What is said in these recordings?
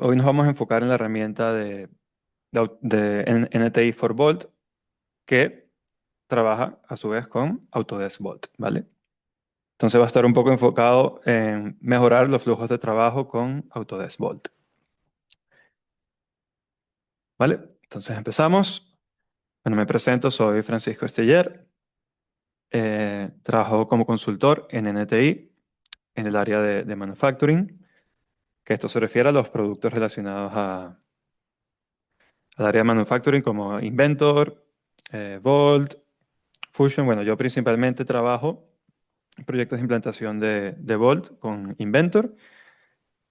Hoy nos vamos a enfocar en la herramienta de NTI for Vault, que trabaja a su vez con Autodesk Vault, ¿vale? Entonces va a estar un poco enfocado en mejorar los flujos de trabajo con Autodesk Vault, ¿vale? Entonces empezamos. Bueno, me presento, soy Francisco Esteller. Trabajo como consultor en NTI en el área de manufacturing, que esto se refiere a los productos relacionados al área de manufacturing como Inventor, Vault, Fusion. Bueno, yo principalmente trabajo en proyectos de implantación de Vault con Inventor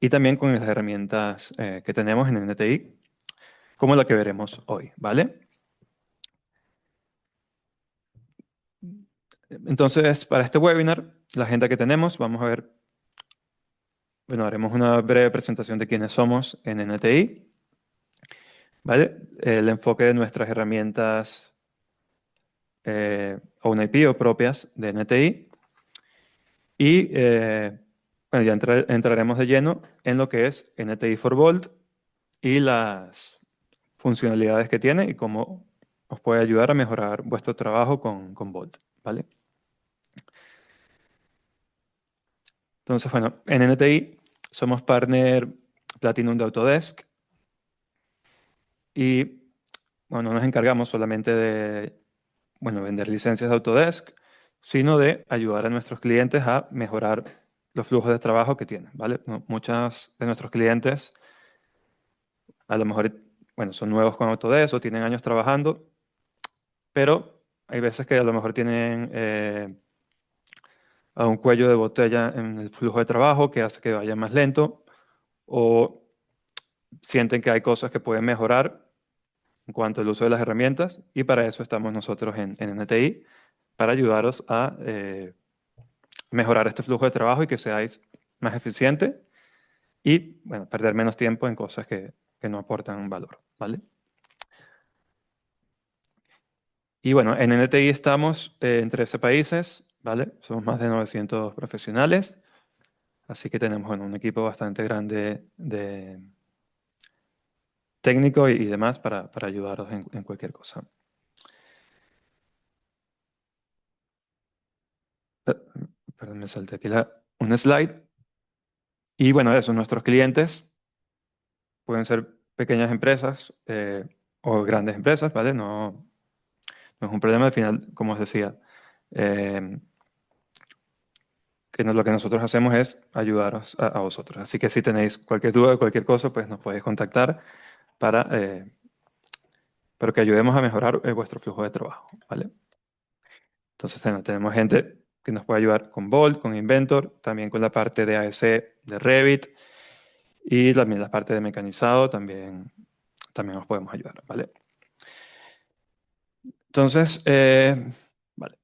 y también con las herramientas que tenemos en NTI, como la que veremos hoy, ¿vale? Entonces, para este webinar, la agenda que tenemos, vamos a ver, bueno, haremos una breve presentación de quiénes somos en NTI, ¿vale? El enfoque de nuestras herramientas OwnIP o propias de NTI y, bueno, ya entraremos de lleno en lo que es NTI for Vault y las funcionalidades que tiene y cómo os puede ayudar a mejorar vuestro trabajo con Vault, ¿vale? Entonces, bueno, en NTI somos partner Platinum de Autodesk y, bueno, no nos encargamos solamente de, bueno, vender licencias de Autodesk, sino de ayudar a nuestros clientes a mejorar los flujos de trabajo que tienen, ¿vale? Muchos de nuestros clientes a lo mejor, bueno, son nuevos con Autodesk o tienen años trabajando, pero hay veces que a lo mejor tienen a un cuello de botella en el flujo de trabajo que hace que vaya más lento o sienten que hay cosas que pueden mejorar en cuanto al uso de las herramientas y para eso estamos nosotros en NTI, para ayudaros a mejorar este flujo de trabajo y que seáis más eficientes y, bueno, perder menos tiempo en cosas que no aportan valor, ¿vale? Y bueno, en NTI estamos en 13 países, ¿vale? Somos más de 900 profesionales, así que tenemos, bueno, un equipo bastante grande de técnico y demás para ayudaros en cualquier cosa. Eh, Perdón, me salté aquí un slide. Y bueno, eso, nuestros clientes pueden ser pequeñas empresas o grandes empresas, ¿vale? No es un problema al final, como os decía. eh, lo que nosotros hacemos es ayudaros a vosotros. Así que si tenéis cualquier duda o cualquier cosa, pues nos podéis contactar para que ayudemos a mejorar vuestro flujo de trabajo, ¿vale? Entonces, bueno, tenemos gente que nos puede ayudar con Bolt, con Inventor, también con la parte de AS de Revit y también la parte de mecanizado, también os podemos ayudar, ¿vale? Entonces, vale,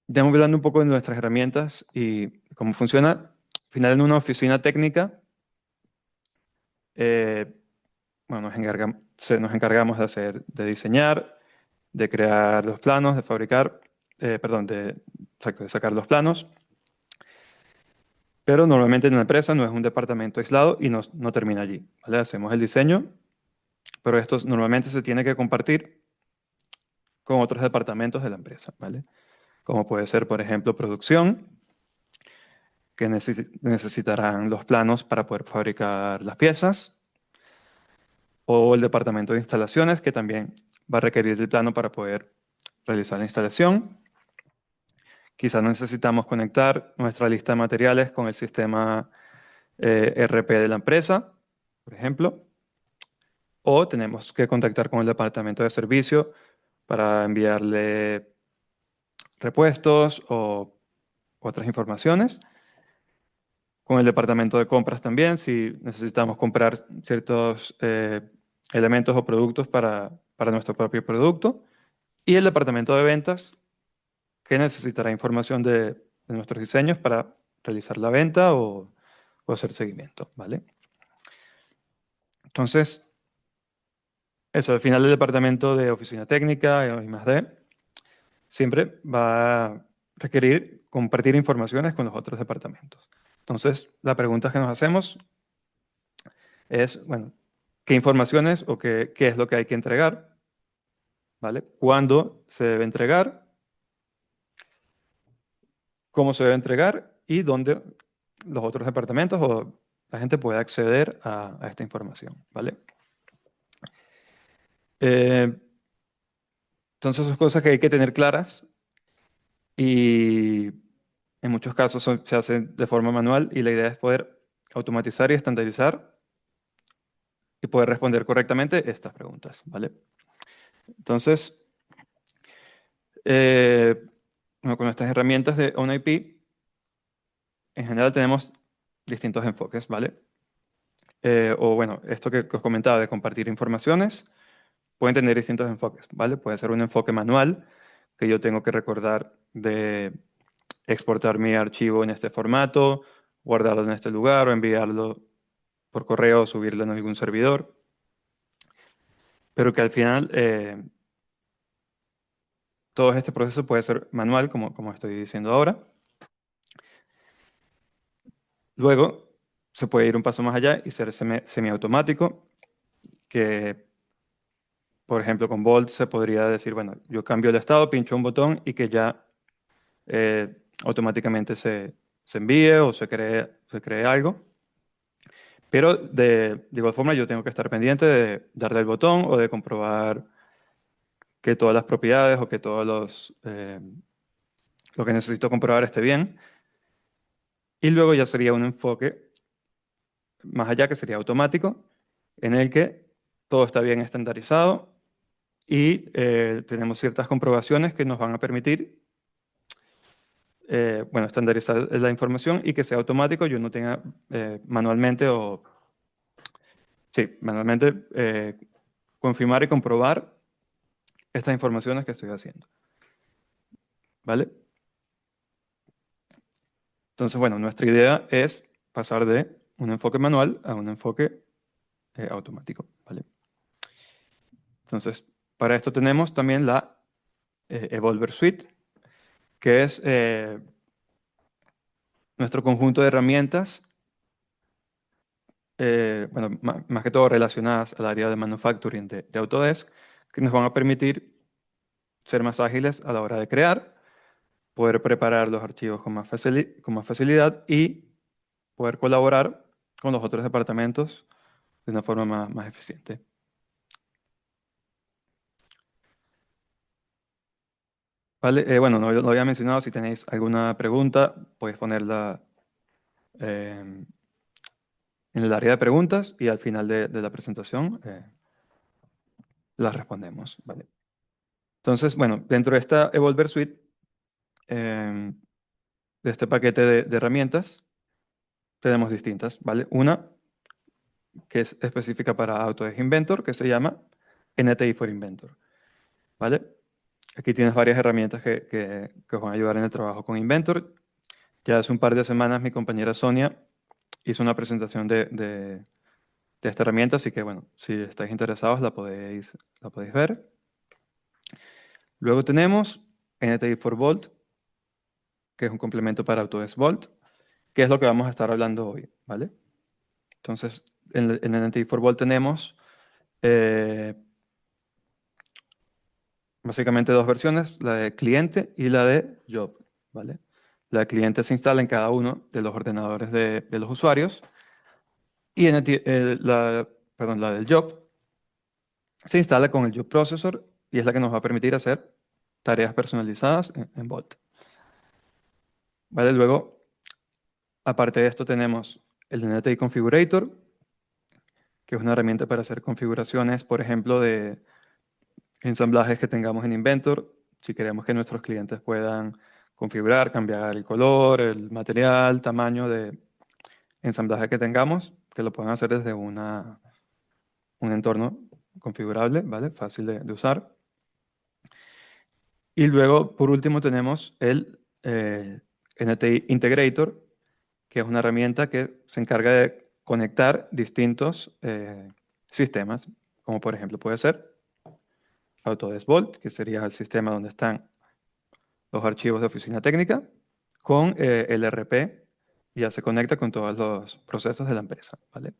ya hemos hablando un poco de nuestras herramientas y cómo funciona. Al final, en una oficina técnica, eh, bueno, nos encargamos de diseñar, de crear los planos, de fabricar, perdón, exacto, de sacar los planos. Pero normalmente en la empresa no es un departamento aislado y no termina allí, ¿vale? Hacemos el diseño, pero esto normalmente se tiene que compartir con otros departamentos de la empresa, ¿vale? Como puede ser, por ejemplo, producción, que necesitarán los planos para poder fabricar las piezas, o el departamento de instalaciones, que también va a requerir el plano para poder realizar la instalación. Quizás necesitamos conectar nuestra lista de materiales con el sistema ERP de la empresa, por ejemplo, o tenemos que contactar con el departamento de servicio para enviarle repuestos o otras informaciones. Con el departamento de compras también, si necesitamos comprar ciertos elementos o productos para nuestro propio producto. Y el departamento de ventas, que necesitará información de nuestros diseños para realizar la venta o hacer seguimiento, ¿vale? Entonces, eso, al final el departamento de oficina técnica y I+D siempre va a requerir compartir informaciones con los otros departamentos. Entonces, la pregunta que nos hacemos es, bueno, qué informaciones o qué es lo que hay que entregar, ¿vale? Cuándo se debe entregar, cómo se debe entregar y dónde los otros departamentos o la gente puede acceder a esta información, ¿vale? Eh, entonces son cosas que hay que tener claras y en muchos casos se hacen de forma manual y la idea es poder automatizar y estandarizar y poder responder correctamente estas preguntas, ¿vale? Entonces, bueno, con estas herramientas de OwnIP, en general tenemos distintos enfoques, ¿vale? O bueno, esto que os comentaba de compartir informaciones, pueden tener distintos enfoques, ¿vale? Puede ser un enfoque manual, que yo tengo que recordar de exportar mi archivo en este formato, guardarlo en este lugar o enviarlo por correo o subirlo en algún servidor, pero que al final todo este proceso puede ser manual, como estoy diciendo ahora. Luego se puede ir un paso más allá y ser semiautomático, que por ejemplo con Bolt se podría decir, bueno, yo cambio el estado, pincho un botón y que ya automáticamente se envíe o se cree algo. Pero de igual forma yo tengo que estar pendiente de darle el botón o de comprobar que todas las propiedades o que todos lo que necesito comprobar esté bien. Y luego ya sería un enfoque más allá que sería automático, en el que todo está bien estandarizado y tenemos ciertas comprobaciones que nos van a permitir, bueno, estandarizar la información y que sea automático, yo no tenga manualmente o, sí, manualmente confirmar y comprobar estas informaciones que estoy haciendo, ¿vale? Entonces, bueno, nuestra idea es pasar de un enfoque manual a un enfoque automático, ¿vale? Entonces, para esto tenemos también la Evolver Suite, que es nuestro conjunto de herramientas, bueno, más que todo relacionadas al área de manufacturing de Autodesk, que nos van a permitir ser más ágiles a la hora de crear, poder preparar los archivos con más facilidad y poder colaborar con los otros departamentos de una forma más eficiente. Vale, bueno, no había mencionado, si tenéis alguna pregunta, podéis ponerla en el área de preguntas y al final de la presentación las respondemos. ¿Vale? Entonces, bueno, dentro de esta Evolver Suite, de este paquete de herramientas, tenemos distintas, ¿vale? Una que es específica para Autodesk Inventor, que se llama NTI for Inventor, ¿vale? Aquí tienes varias herramientas que os van a ayudar en el trabajo con Inventor. Ya hace un par de semanas mi compañera Sonia hizo una presentación de esta herramienta, así que bueno, si estáis interesados la podéis ver. Luego tenemos NTI for Vault, que es un complemento para Autodesk Vault, que es lo que vamos a estar hablando hoy, ¿vale? Entonces, en NTI for Vault tenemos eh, básicamente dos versiones, la de cliente y la de job, ¿vale? La de cliente se instala en cada uno de los ordenadores de los usuarios y la del job se instala con el job processor y es la que nos va a permitir hacer tareas personalizadas en Vault. ¿Vale? Luego, aparte de esto, tenemos el NTI Configurator, que es una herramienta para hacer configuraciones, por ejemplo, de ensamblajes que tengamos en Inventor. Si queremos que nuestros clientes puedan configurar, cambiar el color, el material, tamaño de ensamblaje que tengamos, que lo puedan hacer desde un entorno configurable, ¿vale? Fácil de usar. Y luego, por último, tenemos el NTI Integrator, que es una herramienta que se encarga de conectar distintos sistemas, como por ejemplo puede ser Autodesk Vault, que sería el sistema donde están los archivos de oficina técnica, con el RP, y ya se conecta con todos los procesos de la empresa, ¿vale?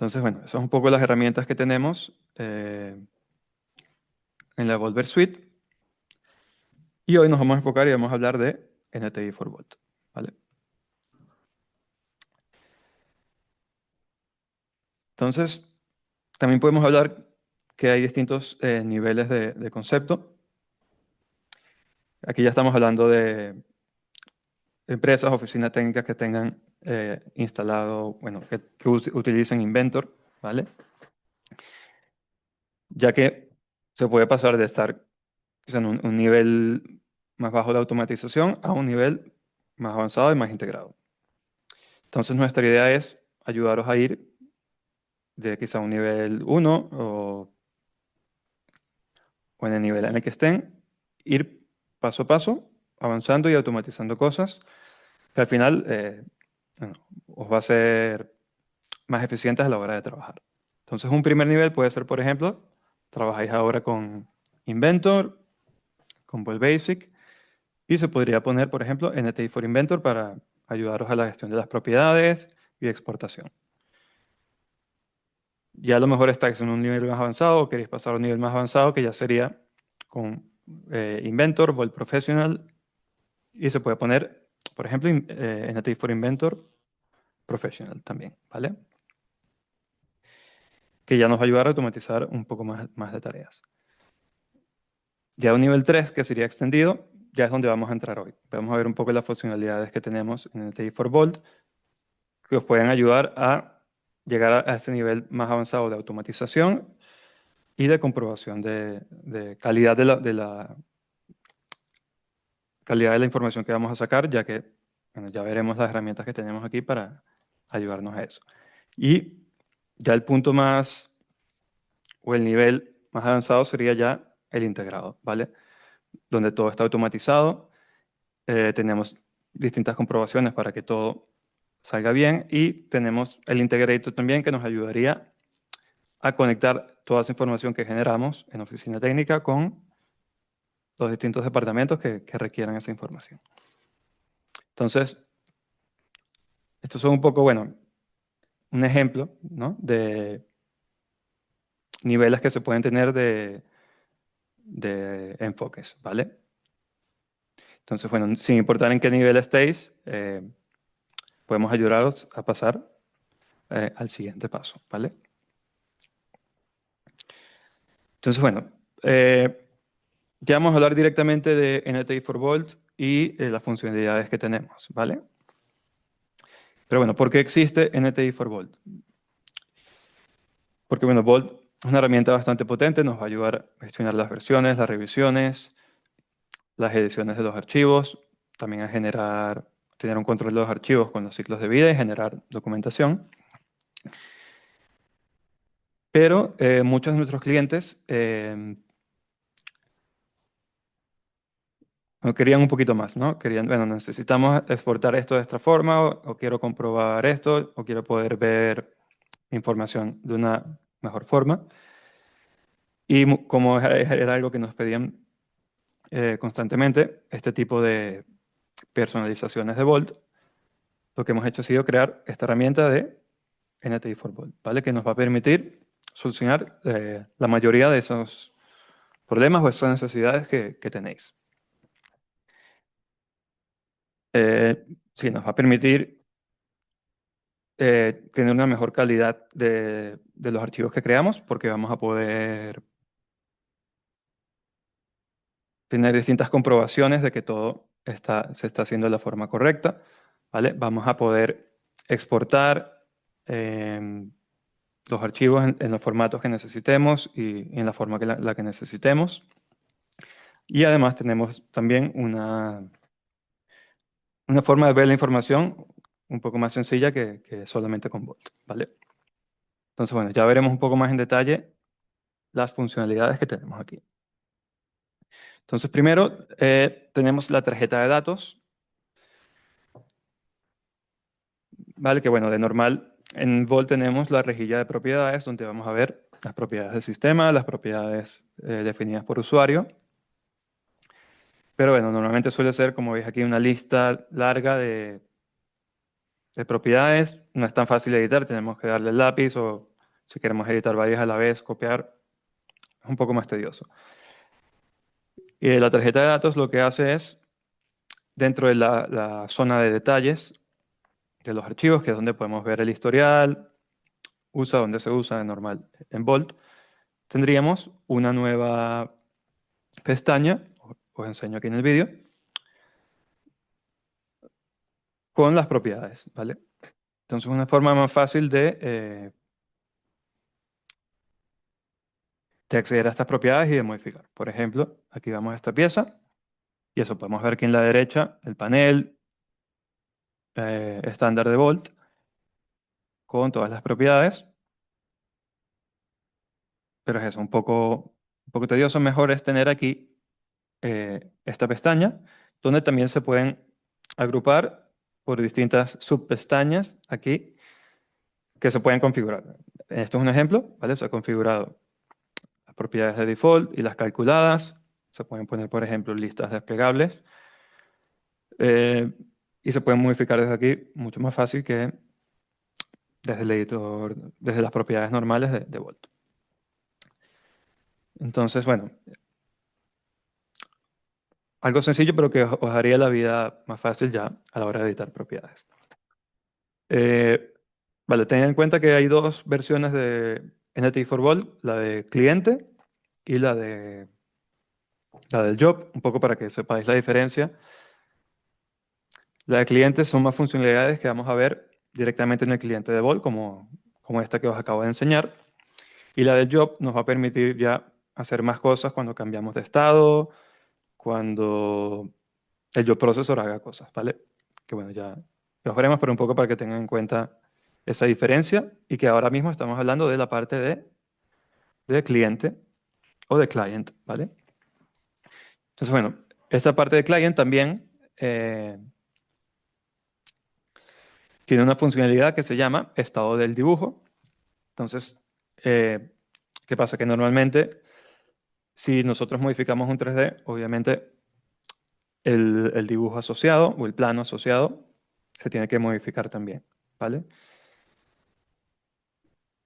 Entonces, bueno, esas son un poco las herramientas que tenemos en la Volver Suite. Y hoy nos vamos a enfocar y vamos a hablar de NTI for Volt, ¿vale? Entonces, también podemos hablar que hay distintos niveles de concepto. Aquí ya estamos hablando de empresas, oficinas técnicas que tengan instalado, bueno, que utilicen Inventor, ¿vale? Ya que se puede pasar de estar en un nivel más bajo de automatización a un nivel más avanzado y más integrado. Entonces, nuestra idea es ayudaros a ir de quizá un nivel 1 o en el nivel en el que estén, ir paso a paso, avanzando y automatizando cosas que al final bueno, os va a ser más eficientes a la hora de trabajar. Entonces, un primer nivel puede ser, por ejemplo, trabajáis ahora con Inventor, con Volt Basic, y se podría poner, por ejemplo, NTI for Inventor para ayudaros a la gestión de las propiedades y exportación. Ya a lo mejor estáis en un nivel más avanzado o queréis pasar a un nivel más avanzado que ya sería con Inventor, Volt Professional, y se puede poner, por ejemplo, NTI for Inventor Professional también, ¿vale? Que ya nos va a ayudar a automatizar un poco más de tareas. Ya un nivel 3, que sería extendido, ya es donde vamos a entrar hoy. Vamos a ver un poco las funcionalidades que tenemos en NTI for Volt, que os pueden ayudar a llegar a este nivel más avanzado de automatización y de comprobación de calidad de la calidad de la información que vamos a sacar, ya que bueno, ya veremos las herramientas que tenemos aquí para ayudarnos a eso. Y ya el punto más, o el nivel más avanzado sería ya el integrado, ¿vale? Donde todo está automatizado, tenemos distintas comprobaciones para que todo salga bien y tenemos el integrator también que nos ayudaría a conectar toda esa información que generamos en oficina técnica con los distintos departamentos que requieran esa información. Entonces, estos son un poco, bueno, un ejemplo, ¿no? De niveles que se pueden tener de enfoques, ¿vale? Entonces, bueno, sin importar en qué nivel estéis, podemos ayudaros a pasar al siguiente paso, ¿vale? Entonces, bueno, ya vamos a hablar directamente de NTI for Volt y las funcionalidades que tenemos, ¿vale? Pero bueno, ¿por qué existe NTI for Volt? Porque bueno, Volt es una herramienta bastante potente, nos va a ayudar a gestionar las versiones, las revisiones, las ediciones de los archivos, también a tener un control de los archivos con los ciclos de vida y generar documentación. Pero muchos de nuestros clientes querían un poquito más, ¿no? Querían, bueno, necesitamos exportar esto de esta forma, o quiero comprobar esto, o quiero poder ver información de una mejor forma. Y como era algo que nos pedían constantemente, este tipo de personalizaciones de Volt, lo que hemos hecho ha sido crear esta herramienta de NTI for Volt, ¿vale? Que nos va a permitir solucionar la mayoría de esos problemas o esas necesidades que tenéis. Sí, nos va a permitir tener una mejor calidad de los archivos que creamos, porque vamos a poder tener distintas comprobaciones de que todo se está haciendo de la forma correcta, ¿vale? Vamos a poder exportar los archivos en los formatos que necesitemos y en la forma la que necesitemos. Y además tenemos también una forma de ver la información un poco más sencilla que solamente con Volt, ¿vale? Entonces, bueno, ya veremos un poco más en detalle las funcionalidades que tenemos aquí. Entonces, primero tenemos la tarjeta de datos, ¿vale? Que bueno, de normal en Volt tenemos la rejilla de propiedades donde vamos a ver las propiedades del sistema, las propiedades definidas por usuario. Pero bueno, normalmente suele ser, como veis aquí, una lista larga de propiedades. No es tan fácil de editar, tenemos que darle el lápiz o Si queremos editar varias a la vez, copiar, es un poco más tedioso. Y la tarjeta de datos lo que hace es, dentro de la zona de detalles de los archivos, que es donde podemos ver el historial, usa donde se usa de normal en Bolt, tendríamos una nueva pestaña, os enseño aquí en el vídeo, con las propiedades, ¿vale? Entonces, una forma más fácil de acceder a estas propiedades y de modificar. Por ejemplo, aquí vamos a esta pieza y eso podemos ver aquí en la derecha el panel estándar de Bolt con todas las propiedades, pero es eso, un poco tedioso. Mejor es tener aquí esta pestaña donde también se pueden agrupar por distintas subpestañas aquí que se pueden configurar. Esto es un ejemplo, ¿vale? Se ha configurado las propiedades de default y las calculadas. Se pueden poner, por ejemplo, listas desplegables. Eh, y se pueden modificar desde aquí mucho más fácil que desde el editor, desde las propiedades normales de Bolt. Entonces, bueno, algo sencillo, pero que os haría la vida más fácil ya a la hora de editar propiedades. Vale, ten en cuenta que hay dos versiones de NT for Bolt, la de cliente y la del job, un poco para que sepáis la diferencia. La de cliente son más funcionalidades que vamos a ver directamente en el cliente de Bolt, como esta que os acabo de enseñar. Y la del job nos va a permitir ya hacer más cosas cuando cambiamos de estado, cuando el job processor haga cosas, ¿vale? Que bueno, ya los veremos, pero un poco para que tengan en cuenta esa diferencia y que ahora mismo estamos hablando de la parte de cliente o de client, ¿vale? Entonces, bueno, esta parte de client también tiene una funcionalidad que se llama estado del dibujo. Entonces, eh, ¿qué pasa? Que normalmente, si nosotros modificamos un 3D, obviamente el dibujo asociado o el plano asociado se tiene que modificar también, ¿vale?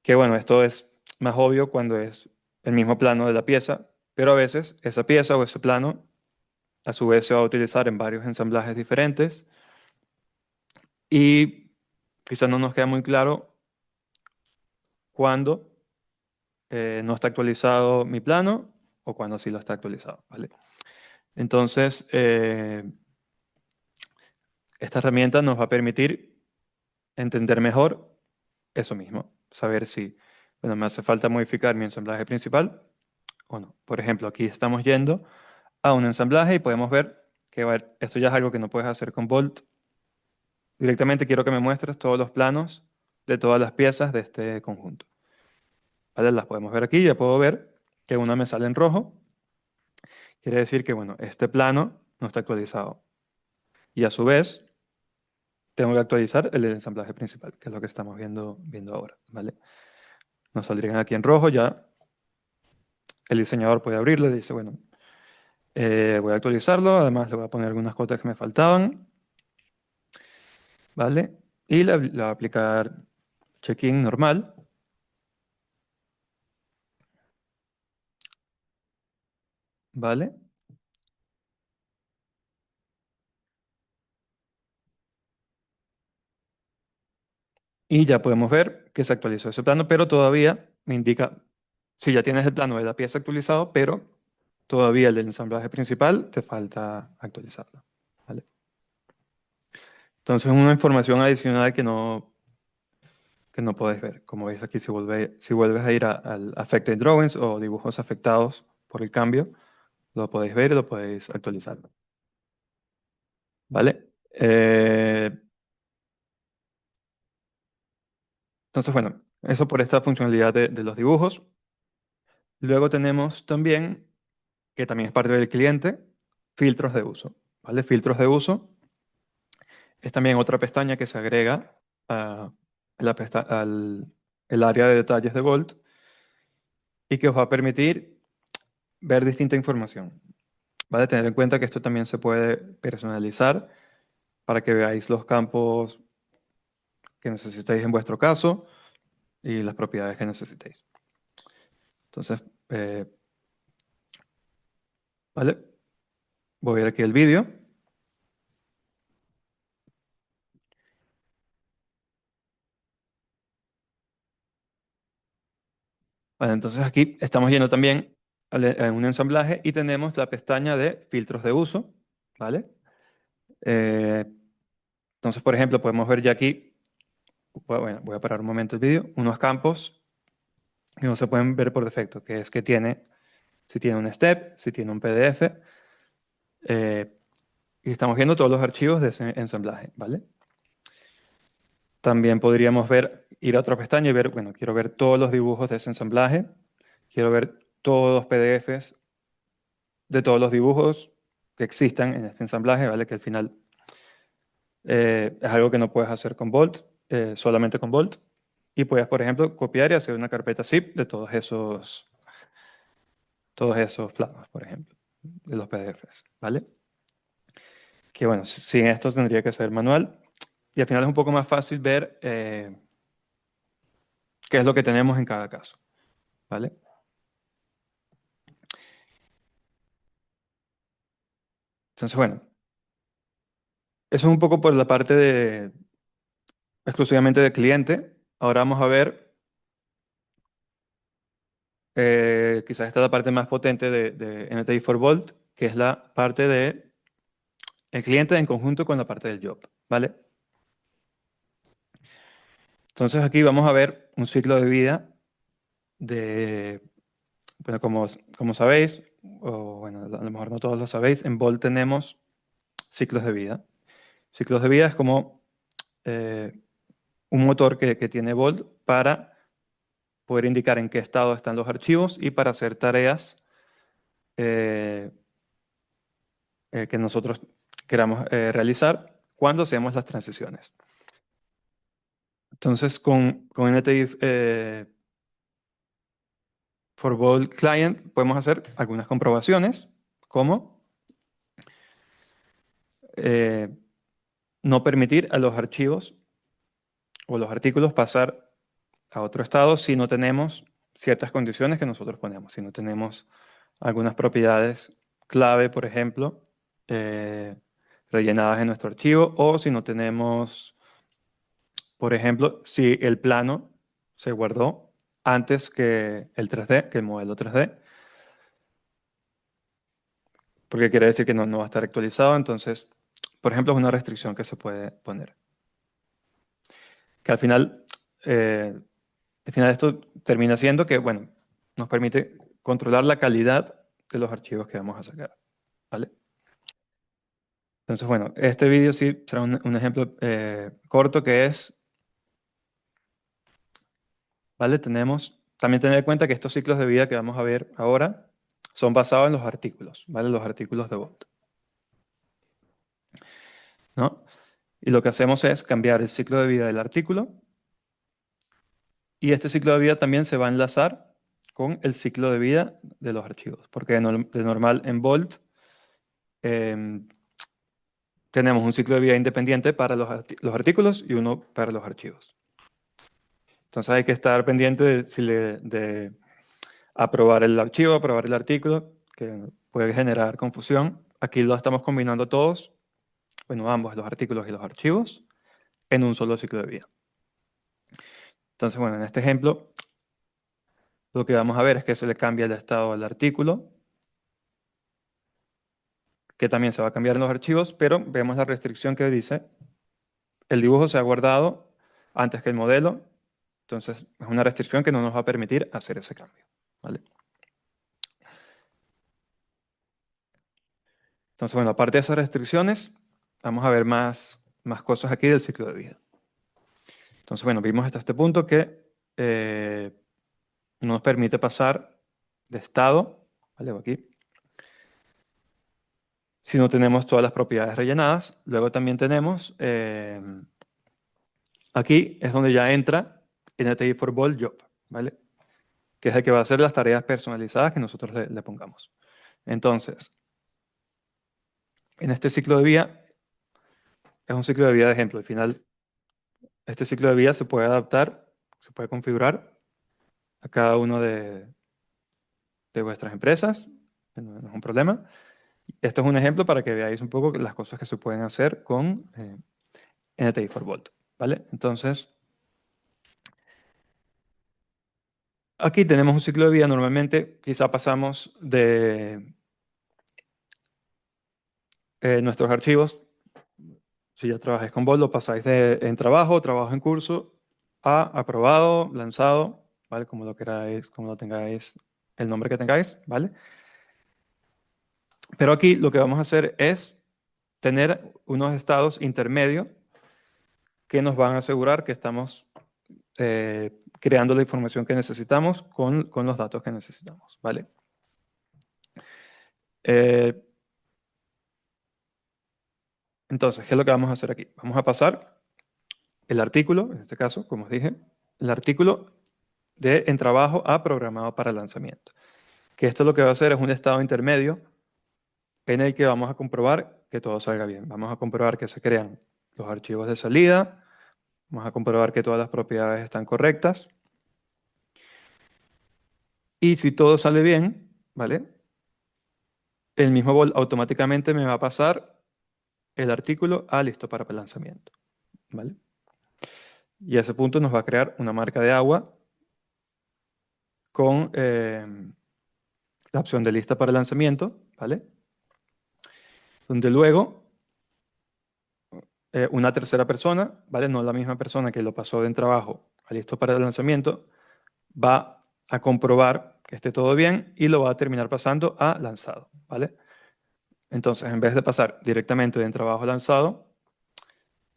Que bueno, esto es más obvio cuando es el mismo plano de la pieza, pero a veces esa pieza o ese plano a su vez se va a utilizar en varios ensamblajes diferentes y quizás no nos queda muy claro cuándo no está actualizado mi plano o cuándo sí lo está actualizado, ¿vale? Entonces, esta herramienta nos va a permitir entender mejor eso mismo, saber si, bueno, me hace falta modificar mi ensamblaje principal o no. Por ejemplo, aquí estamos yendo a un ensamblaje y podemos ver que, a ver, esto ya es algo que no puedes hacer con Bolt. Directamente quiero que me muestres todos los planos de todas las piezas de este conjunto. ¿Vale? Las podemos ver aquí, ya puedo ver que una me sale en rojo. Quiere decir que, bueno, este plano no está actualizado. Y a su vez, tengo que actualizar el ensamblaje principal, que es lo que estamos viendo ahora, ¿vale? Nos saldrían aquí en rojo, ya el diseñador puede abrirlo y dice, bueno, voy a actualizarlo, además le voy a poner algunas cosas que me faltaban, ¿vale? Y le voy a aplicar check-in normal, ¿vale? Y ya podemos ver que se actualizó ese plano, pero todavía me indica, si ya tienes el plano de la pieza actualizado, pero todavía el del ensamblaje principal te falta actualizarlo, ¿vale? Entonces, una información adicional que no podéis ver. Como veis aquí, si vuelves a ir al Affected Drawings o dibujos afectados por el cambio, lo podéis ver y lo podéis actualizar, ¿vale? Entonces, bueno, eso por esta funcionalidad de los dibujos. Luego tenemos también, que también es parte del cliente, filtros de uso, ¿vale? Filtros de uso es también otra pestaña que se agrega a al el área de detalles de Bolt y que os va a permitir ver distinta información. ¿Vale? Tener en cuenta que esto también se puede personalizar para que veáis los campos que necesitáis en vuestro caso. y las propiedades que necesitéis. Entonces, ¿vale? Voy a ver aquí el vídeo. Vale, entonces aquí estamos yendo también a un ensamblaje y tenemos la pestaña de filtros de uso, ¿vale? Eh, entonces, por ejemplo, podemos ver ya aquí, bueno, voy a parar un momento el vídeo, unos campos que no se pueden ver por defecto, que es que tiene, si tiene un step, si tiene un PDF, y estamos viendo todos los archivos de ese ensamblaje, ¿vale? También podríamos ver, ir a otra pestaña y ver, bueno, quiero ver todos los dibujos de ese ensamblaje, quiero ver todos los PDFs de todos los dibujos que existan en este ensamblaje, ¿vale? Que al final es algo que no puedes hacer con Bolt, solamente con Bolt. Y puedes, por ejemplo, copiar y hacer una carpeta zip de todos esos planos, por ejemplo, de los PDFs, ¿vale? Que bueno, sin esto tendría que ser manual. Y al final es un poco más fácil ver qué es lo que tenemos en cada caso, ¿vale? Entonces, bueno, eso es un poco por la parte de exclusivamente de cliente. Ahora vamos a ver, quizás esta es la parte más potente de NTI for Volt, que es la parte de el cliente en conjunto con la parte del job, ¿vale? Entonces aquí vamos a ver un ciclo de vida de, bueno, como sabéis, o bueno, a lo mejor no todos lo sabéis, en Volt tenemos ciclos de vida. Ciclos de vida es como un motor que tiene Volt para poder indicar en qué estado están los archivos y para hacer tareas eh, que nosotros queramos realizar cuando hacemos las transiciones. Entonces, con NTI for Volt Client podemos hacer algunas comprobaciones, como eh, no permitir a los archivos o los artículos pasar a otro estado si no tenemos ciertas condiciones que nosotros ponemos, si no tenemos algunas propiedades clave, por ejemplo, eh, rellenadas en nuestro archivo, o si no tenemos, por ejemplo, si el plano se guardó antes que el 3D, que el modelo 3D, porque quiere decir que no va a estar actualizado. Entonces, por ejemplo, es una restricción que se puede poner. Que al final esto termina siendo que, bueno, nos permite controlar la calidad de los archivos que vamos a sacar, ¿vale? Entonces, bueno, este vídeo sí será un ejemplo corto que es, ¿vale? También tener en cuenta que estos ciclos de vida que vamos a ver ahora son basados en los artículos, ¿vale? Los artículos de Bot, ¿no? Y lo que hacemos es cambiar el ciclo de vida del artículo y este ciclo de vida también se va a enlazar con el ciclo de vida de los archivos, porque de normal en Bolt em, tenemos un ciclo de vida independiente para los artículos y uno para los archivos. Entonces hay que estar pendiente de aprobar el archivo, aprobar el artículo, que puede generar confusión. Aquí lo estamos combinando todos, bueno, ambos, los artículos y los archivos, en un solo ciclo de vida. Entonces, bueno, en este ejemplo, lo que vamos a ver es que se le cambia el estado del artículo, que también se va a cambiar en los archivos, pero vemos la restricción que dice, el dibujo se ha guardado antes que el modelo, entonces es una restricción que no nos va a permitir hacer ese cambio, ¿vale? Entonces, bueno, aparte de esas restricciones, vamos a ver más cosas aquí del ciclo de vida. Entonces, bueno, vimos hasta este punto que no nos permite pasar de estado, ¿vale? Aquí, si no tenemos todas las propiedades rellenadas. Luego también tenemos, aquí es donde ya entra NTI for Ball Job, ¿vale? Que es el que va a hacer las tareas personalizadas que nosotros le pongamos. Entonces, en este ciclo de vida, es un ciclo de vida de ejemplo. Al final, este ciclo de vida se puede adaptar se puede configurar a cada uno de vuestras empresas, no es un problema. Esto es un ejemplo para que veáis un poco las cosas que se pueden hacer con NTI for Vault, ¿vale? Entonces, aquí tenemos un ciclo de vida. Normalmente quizá pasamos de nuestros archivos. Si ya trabajáis con Vault, lo pasáis de en trabajo, trabajo en curso, a aprobado, lanzado, ¿vale? Como lo queráis, como lo tengáis, el nombre que tengáis, ¿vale? Pero aquí lo que vamos a hacer es tener unos estados intermedios que nos van a asegurar que estamos creando la información que necesitamos con los datos que necesitamos, ¿vale? Eh, entonces, ¿qué es lo que vamos a hacer aquí? Vamos a pasar el artículo, en este caso, como os dije, el artículo de en trabajo a programado para lanzamiento. Que esto lo que va a hacer es un estado intermedio en el que vamos a comprobar que todo salga bien. Vamos a comprobar que se crean los archivos de salida, vamos a comprobar que todas las propiedades están correctas. Y si todo sale bien, ¿vale? El mismo bol automáticamente me va a pasar el artículo a listo para el lanzamiento, ¿vale? Y a ese punto nos va a crear una marca de agua con la opción de lista para el lanzamiento, ¿vale? Donde luego una tercera persona, ¿vale? No la misma persona que lo pasó de en trabajo a listo para el lanzamiento, va a comprobar que esté todo bien y lo va a terminar pasando a lanzado, ¿vale? Entonces, en vez de pasar directamente de en trabajo a lanzado,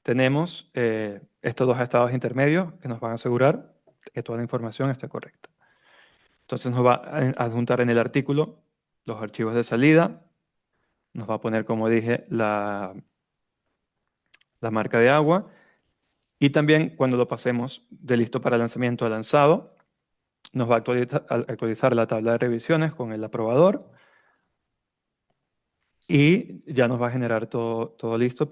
tenemos estos dos estados intermedios que nos van a asegurar que toda la información esté correcta. Entonces nos va a adjuntar en el artículo los archivos de salida, nos va a poner, como dije, la marca de agua y también cuando lo pasemos de listo para lanzamiento a lanzado, nos va a actualizar la tabla de revisiones con el aprobador y ya nos va a generar todo listo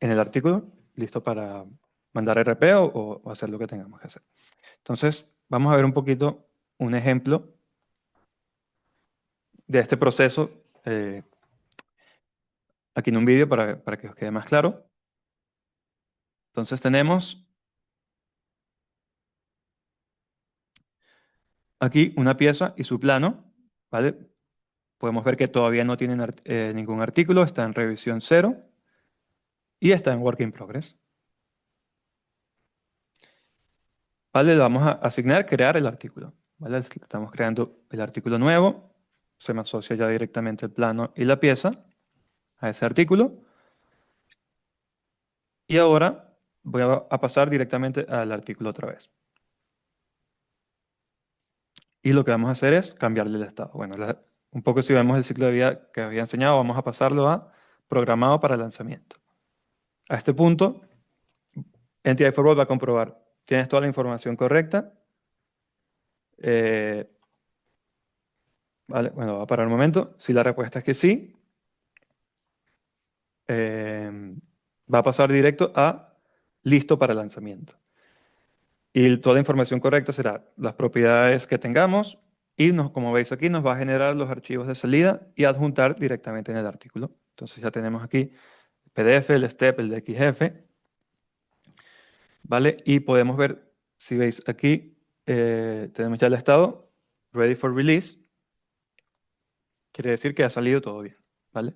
en el artículo, listo para mandar RP o hacer lo que tengamos que hacer. Entonces, vamos a ver un poquito un ejemplo de este proceso aquí en un vídeo para que os quede más claro. Entonces tenemos aquí una pieza y su plano, ¿vale? Podemos ver que todavía no tienen ningún artículo, está en revisión 0 y está en work in progress. ¿Vale? Le vamos a asignar crear el artículo, ¿vale? Estamos creando el artículo nuevo, se me asocia ya directamente el plano y la pieza a ese artículo. Y ahora voy a pasar directamente al artículo otra vez. Y lo que vamos a hacer es cambiarle el estado. Bueno, un poco si vemos el ciclo de vida que había enseñado, vamos a pasarlo a programado para lanzamiento. A este punto, NTI Forward va a comprobar, ¿tienes toda la información correcta? Eh, vale, bueno, va a parar un momento. Si la respuesta es que sí, va a pasar directo a listo para lanzamiento. Y toda la información correcta será las propiedades que tengamos y como veis aquí nos va a generar los archivos de salida y adjuntar directamente en el artículo. Entonces ya tenemos aquí el PDF, el STEP, el DXF, ¿vale? Y podemos ver, si veis aquí, tenemos ya el estado, ready for release, quiere decir que ha salido todo bien, ¿vale?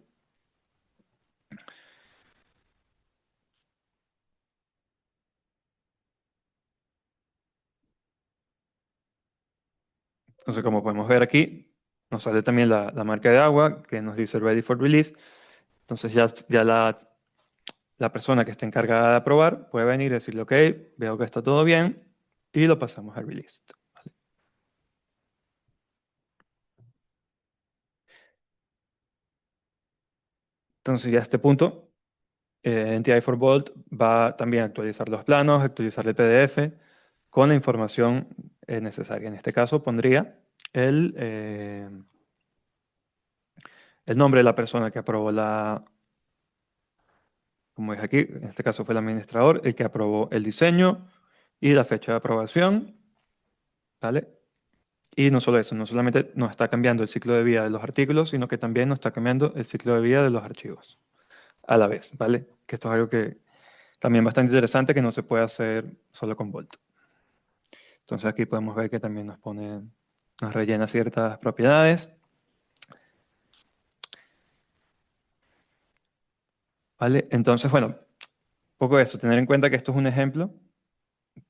Entonces como podemos ver aquí, nos sale también la marca de agua que nos dice ready for release. Entonces ya la persona que esté encargada de aprobar puede venir y decirle, ok, veo que está todo bien y lo pasamos a release. ¿Vale? Entonces ya a este punto, NTI for Vault va también a actualizar los planos, actualizar el PDF con la información necesaria. En este caso pondría el nombre de la persona que aprobó como es aquí, en este caso fue el administrador, el que aprobó el diseño, y la fecha de aprobación, ¿vale? Y no solo eso, no solamente nos está cambiando el ciclo de vida de los artículos, sino que también nos está cambiando el ciclo de vida de los archivos a la vez, ¿vale? Que esto es algo que también bastante interesante que no se puede hacer solo con Bolt. Entonces aquí podemos ver que también nos rellena ciertas propiedades, ¿vale? Entonces, bueno, un poco eso, tener en cuenta que esto es un ejemplo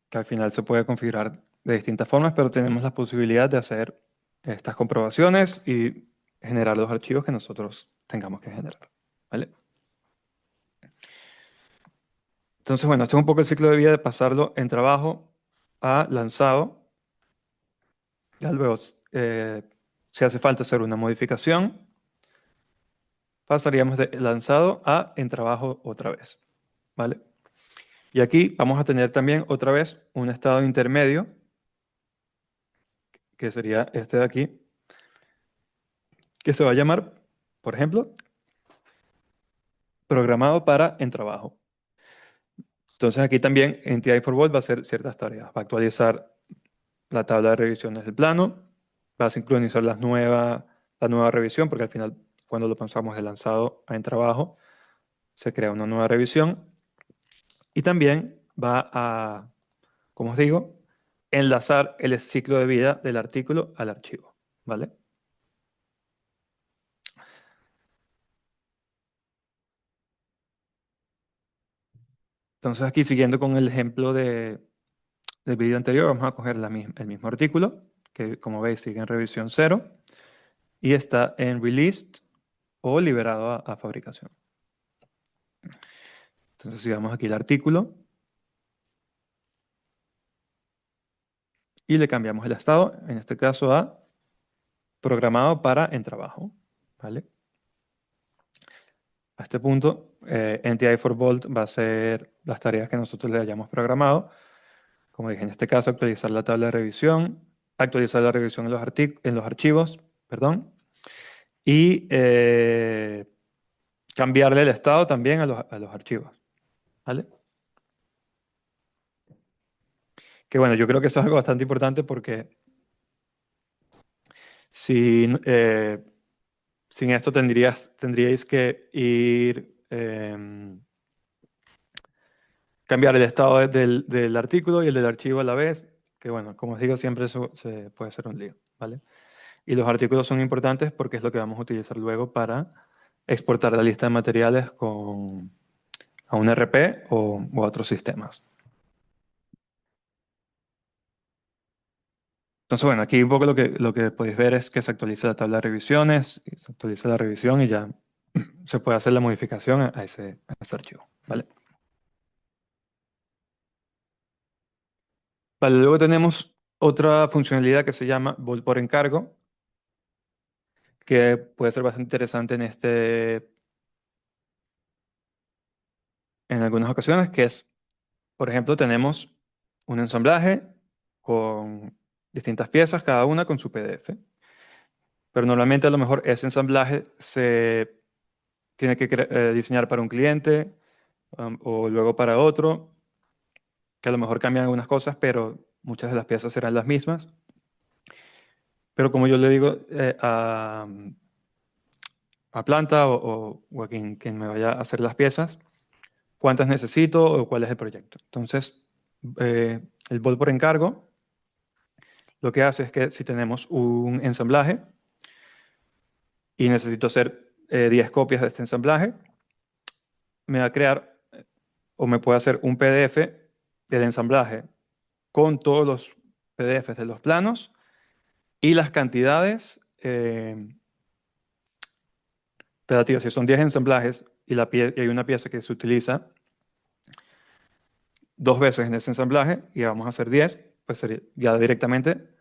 que al final se puede configurar de distintas formas, pero tenemos la posibilidad de hacer estas comprobaciones y generar los archivos que nosotros tengamos que generar, ¿vale? Entonces, bueno, este es un poco el ciclo de vida de pasarlo en trabajo a lanzado. Ya luego, si hace falta hacer una modificación, pasaríamos de lanzado a en trabajo otra vez, ¿vale? Y aquí vamos a tener también otra vez un estado intermedio, que sería este de aquí, que se va a llamar, por ejemplo, programado para en trabajo. Entonces aquí también Entity for Vault va a hacer ciertas tareas. Va a actualizar la tabla de revisiones del plano, va a sincronizar la nueva revisión, porque al final cuando lo pasamos de lanzado a en trabajo, se crea una nueva revisión. Y también va a, como os digo, enlazar el ciclo de vida del artículo al archivo, ¿vale? Entonces aquí siguiendo con el ejemplo del vídeo anterior, vamos a coger el mismo artículo, que como veis sigue en revisión 0 y está en released o liberado a fabricación. Entonces sigamos aquí el artículo y le cambiamos el estado, en este caso a programado para en trabajo, ¿vale? A este punto, NTI for Bolt va a hacer las tareas que nosotros le hayamos programado. Como dije, en este caso, actualizar la tabla de revisión, actualizar la revisión en los archivos, perdón, y cambiarle el estado también a los archivos, ¿vale? Que bueno, yo creo que eso es algo bastante importante porque si, sin esto tendríais que ir cambiar el estado del artículo y el del archivo a la vez, que bueno, como os digo, siempre eso se puede ser un lío, ¿vale? Y los artículos son importantes porque es lo que vamos a utilizar luego para exportar la lista de materiales a un RP o a otros sistemas. Entonces, bueno, aquí un poco lo que podéis ver es que se actualiza la tabla de revisiones, y se actualiza la revisión y ya se puede hacer la modificación a ese archivo, ¿vale? Vale, luego tenemos otra funcionalidad que se llama Volt por encargo, que puede ser bastante interesante en algunas ocasiones, que es, por ejemplo, tenemos un ensamblaje con distintas piezas, cada una con su PDF. Pero normalmente a lo mejor ese ensamblaje se tiene que diseñar para un cliente o luego para otro, que a lo mejor cambian algunas cosas, pero muchas de las piezas serán las mismas. Pero como yo le digo a planta o a quien me vaya a hacer las piezas, cuántas necesito o cuál es el proyecto. Entonces, el bol por encargo lo que hace es que si tenemos un ensamblaje y necesito hacer 10 copias de este ensamblaje, me va a crear o me puede hacer un PDF del ensamblaje con todos los PDFs de los planos y las cantidades relativas. Si son 10 ensamblajes y hay una pieza que se utiliza dos veces en ese ensamblaje y vamos a hacer 10, pues ya directamente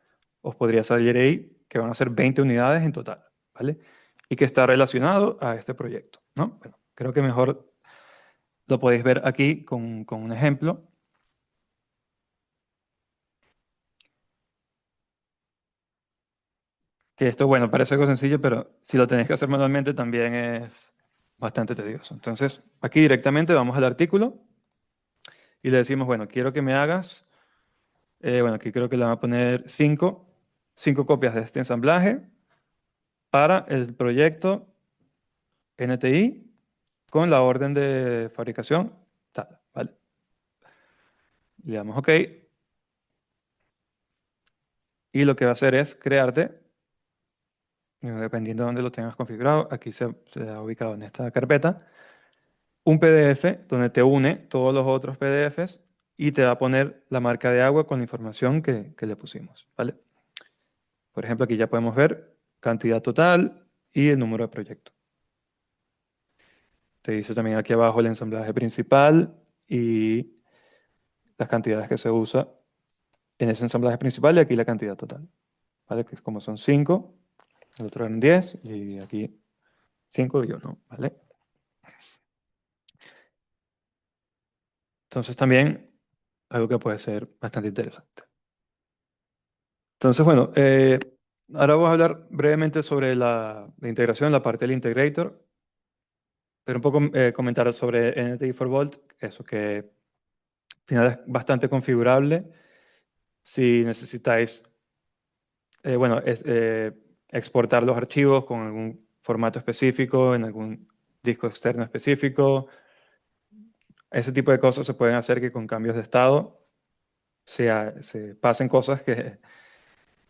os podría salir ahí que van a ser 20 unidades en total, ¿vale? Y que está relacionado a este proyecto, ¿no? Bueno, creo que mejor lo podéis ver aquí con un ejemplo. Que esto, bueno, parece algo sencillo, pero si lo tenéis que hacer manualmente también es bastante tedioso. Entonces, aquí directamente vamos al artículo y le decimos, bueno, quiero que me hagas Bueno, aquí creo que le van a poner cinco copias de este ensamblaje para el proyecto NTI con la orden de fabricación tal, ¿vale? Le damos OK y lo que va a hacer es crearte, dependiendo de dónde lo tengas configurado, aquí se ha ubicado en esta carpeta, un PDF donde te une todos los otros PDFs y te va a poner la marca de agua con la información que le pusimos, ¿vale? Por ejemplo, aquí ya podemos ver cantidad total y el número de proyecto. Te dice también aquí abajo el ensamblaje principal y las cantidades que se usa en ese ensamblaje principal y aquí la cantidad total, ¿vale? Que como son 5, el otro eran 10 y aquí 5 y 1, ¿vale? Entonces también algo que puede ser bastante interesante. Entonces, bueno, ahora vamos a hablar brevemente sobre la integración, la parte del integrator, pero un poco comentar sobre NTI for Volt, eso que al final es bastante configurable. Si necesitáis, bueno, exportar los archivos con algún formato específico, en algún disco externo específico, ese tipo de cosas se pueden hacer que con cambios de estado se pasen cosas que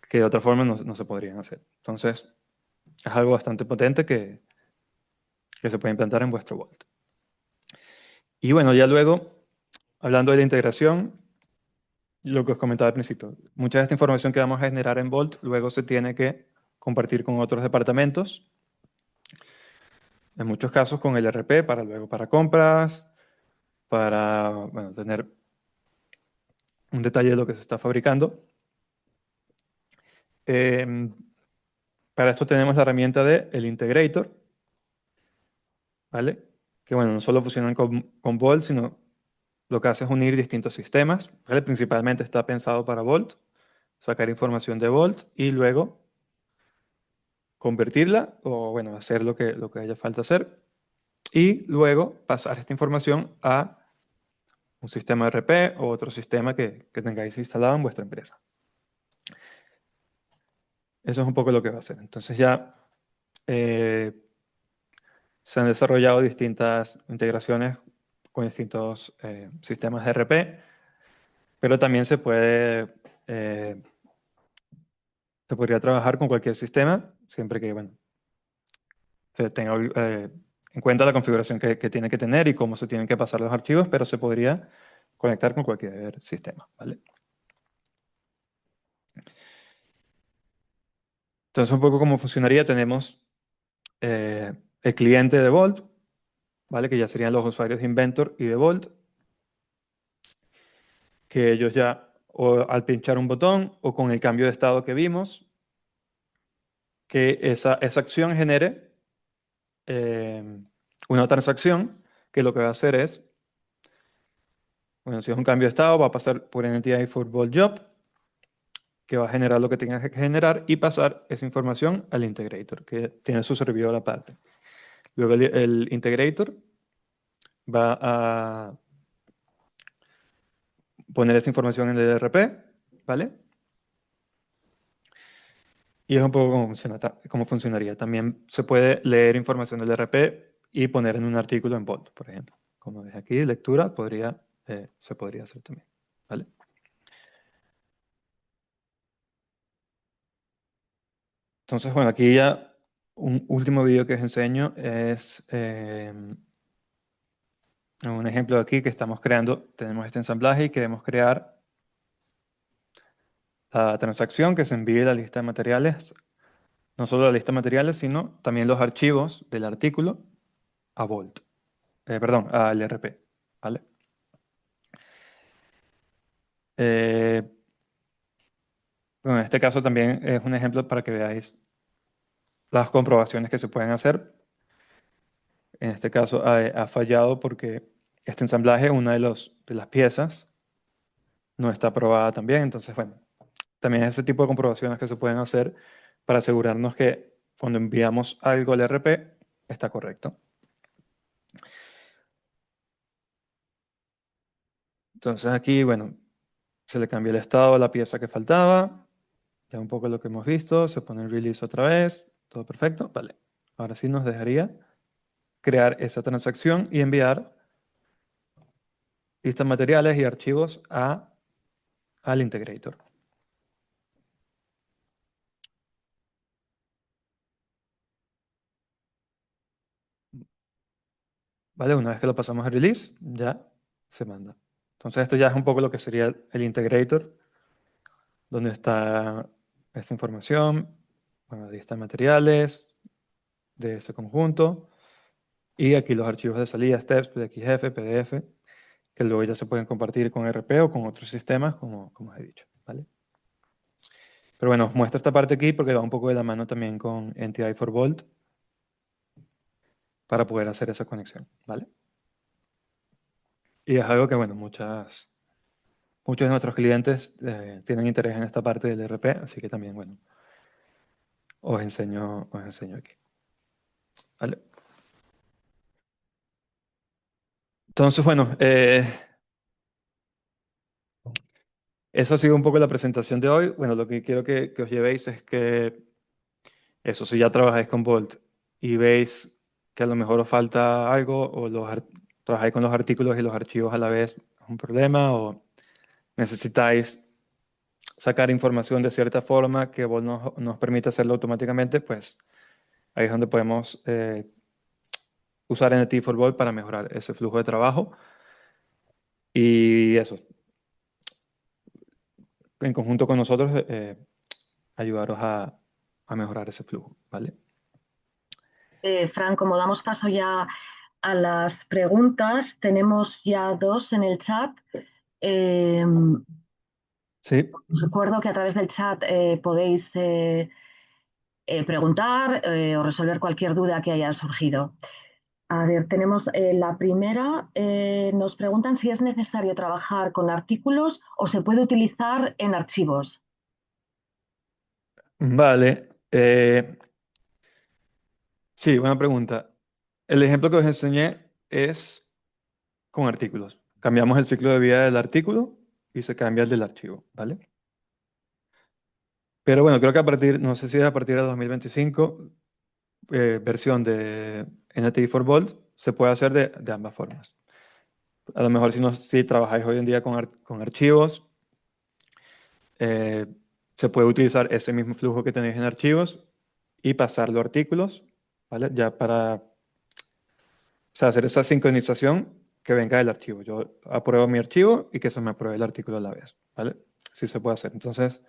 de otra forma no se podrían hacer. Entonces, es algo bastante potente que se puede implantar en vuestro Volt. Y bueno, ya luego, hablando de la integración, lo que os comentaba al principio, mucha de esta información que vamos a generar en Volt luego se tiene que compartir con otros departamentos, en muchos casos con el RP, para luego para compras, para bueno, tener un detalle de lo que se está fabricando. Para esto tenemos la herramienta de el Integrator, ¿vale? Que bueno, no solo funcionan con Volt, sino lo que hace es unir distintos sistemas, ¿vale? Principalmente está pensado para Volt, sacar información de Volt y luego convertirla o bueno, hacer lo que haya falta hacer y luego pasar esta información a un sistema RP o otro sistema que tengáis instalado en vuestra empresa. Eso es un poco lo que va a hacer. Entonces ya eh, se han desarrollado distintas integraciones con distintos sistemas de RP, pero también eh, se podría trabajar con cualquier sistema, siempre que bueno, se tenga en cuenta la configuración que tiene que tener y cómo se tienen que pasar los archivos, pero se podría conectar con cualquier sistema, ¿vale? Entonces, un poco cómo funcionaría, tenemos el cliente de Volt, ¿vale? Que ya serían los usuarios de Inventor y de Volt, que ellos ya, o al pinchar un botón o con el cambio de estado que vimos, que esa acción genere una transacción que lo que va a hacer es, bueno, si es un cambio de estado, va a pasar por NTI for Volt Job, que va a generar lo que tenga que generar y pasar esa información al integrator, que tiene su servidor aparte. Luego el integrator va a poner esa información en el ERP, ¿vale? Y es un poco cómo funcionaría. También se puede leer información del ERP y poner en un artículo en Bolt, por ejemplo. Como ves aquí, lectura se podría hacer también, ¿vale? Entonces, bueno, aquí ya un último vídeo que os enseño es un ejemplo de aquí que estamos creando. Tenemos este ensamblaje y queremos crear la transacción que se envíe la lista de materiales, no solo la lista de materiales, sino también los archivos del artículo a Volt, perdón, al RP, ¿vale? Eh, bueno, en este caso también es un ejemplo para que veáis las comprobaciones que se pueden hacer. En este caso ha fallado porque este ensamblaje, una de las piezas, no está aprobada también. Entonces, bueno, también es ese tipo de comprobaciones que se pueden hacer para asegurarnos que cuando enviamos algo al RP está correcto. Entonces aquí, bueno, se le cambia el estado a la pieza que faltaba, ya un poco lo que hemos visto, se pone el release otra vez, todo perfecto, vale. Ahora sí nos dejaría crear esa transacción y enviar listas materiales y archivos al integrator. ¿Vale? Una vez que lo pasamos a release, ya se manda. Entonces esto ya es un poco lo que sería el integrator, donde está esta información, bueno, la lista de materiales de este conjunto, y aquí los archivos de salida, steps, PDXF, PDF, que luego ya se pueden compartir con RP o con otros sistemas, como os he dicho, ¿vale? Pero bueno, os muestro esta parte aquí porque va un poco de la mano también con NTI for Vault para poder hacer esa conexión, ¿vale? Y es algo que, bueno, muchos de nuestros clientes tienen interés en esta parte del RP, así que también, bueno, os enseño aquí, ¿vale? Entonces, bueno, eso ha sido un poco la presentación de hoy. Bueno, lo que quiero que os llevéis es que eso, si ya trabajáis con Bolt y veis que a lo mejor os falta algo o trabajáis con los artículos y los archivos a la vez, es un problema, o necesitáis sacar información de cierta forma que Bolt nos permite hacerlo automáticamente, pues ahí es donde podemos usar NT for Bolt para mejorar ese flujo de trabajo. Y eso, en conjunto con nosotros, ayudaros a mejorar ese flujo, ¿vale? Fran, como damos paso ya a las preguntas, tenemos ya dos en el chat. Sí. Os recuerdo que a través del chat podéis preguntar o resolver cualquier duda que haya surgido. A ver, tenemos la primera. Nos preguntan si es necesario trabajar con artículos o se puede utilizar en archivos. Vale. Sí, buena pregunta. El ejemplo que os enseñé es con artículos. Cambiamos el ciclo de vida del artículo y se cambia el del archivo, ¿vale? Pero bueno, creo que no sé si es a partir de 2025, versión de NTI for Vault, se puede hacer de ambas formas. A lo mejor si trabajáis hoy en día con archivos, eh, se puede utilizar ese mismo flujo que tenéis en archivos y pasarlo a artículos, ¿vale? Ya para, o sea, hacer esa sincronización que venga del archivo. Yo apruebo mi archivo y que se me apruebe el artículo a la vez, ¿vale? Sí se puede hacer. Entonces,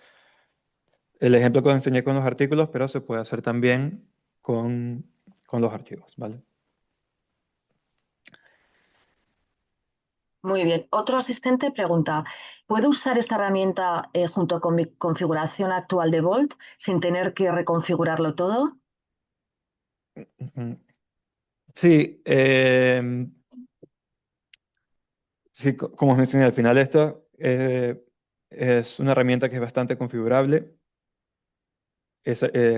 el ejemplo que os enseñé con los artículos, pero se puede hacer también con los archivos, ¿vale? Muy bien. Otro asistente pregunta, ¿puedo usar esta herramienta junto con mi configuración actual de Volt sin tener que reconfigurarlo todo? Ujú. Sí, sí, como os mencioné, al final esto es una herramienta que es bastante configurable.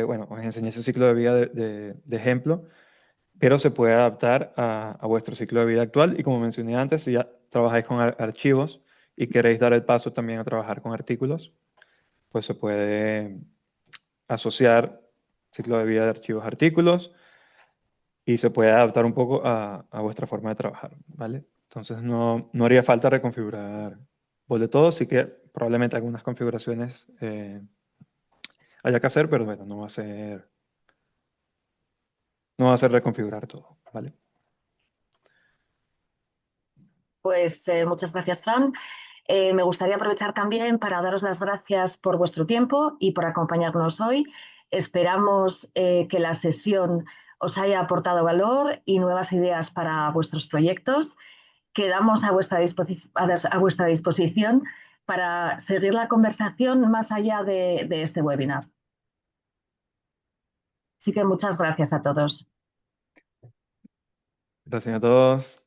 Bueno, os enseñé ese ciclo de vida de ejemplo, pero se puede adaptar a vuestro ciclo de vida actual. Y como mencioné antes, si ya trabajáis con archivos y queréis dar el paso también a trabajar con artículos, pues se puede asociar ciclo de vida de archivos a artículos y se puede adaptar un poco a vuestra forma de trabajar, ¿vale? Entonces no haría falta reconfigurar de todo, sí que probablemente algunas configuraciones haya que hacer, pero bueno, no va a ser reconfigurar todo, ¿vale? Pues muchas gracias, Fran. Me gustaría aprovechar también para daros las gracias por vuestro tiempo y por acompañarnos hoy. Esperamos que la sesión os haya aportado valor y nuevas ideas para vuestros proyectos. Quedamos a vuestra disposición para seguir la conversación más allá de este webinar. Así que muchas gracias a todos. Gracias a todos.